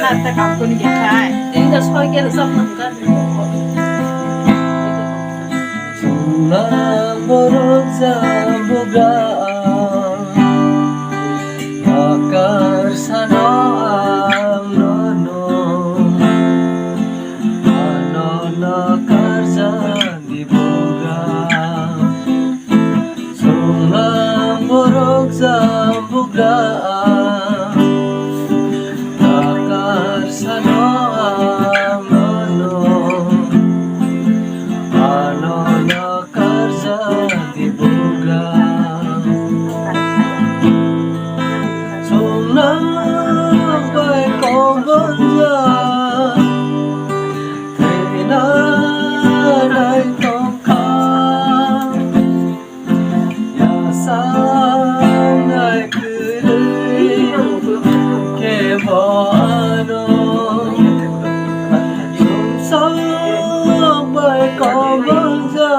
आता काम करून घेताय तिने कसं काय केलं स्वप्न का Borosa buga akar sano ang nono ano nakar sa dibuga Sungang borog sa buga akar sano ang nono ano nakar sa dibuga Sunabay ko bansa Tinanay tongka Yasanay kuri Kebano Sunabay ko bansa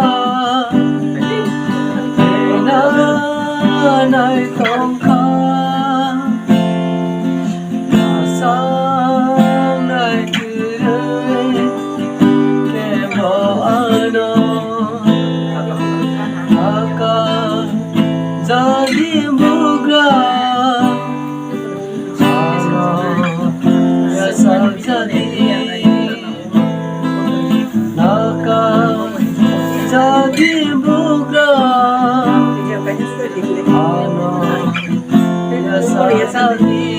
Tinanay tongka Yasanay kuri Kebano Akan jadi buga Yasal jadi Akan jadi buga Ano Yasal jadi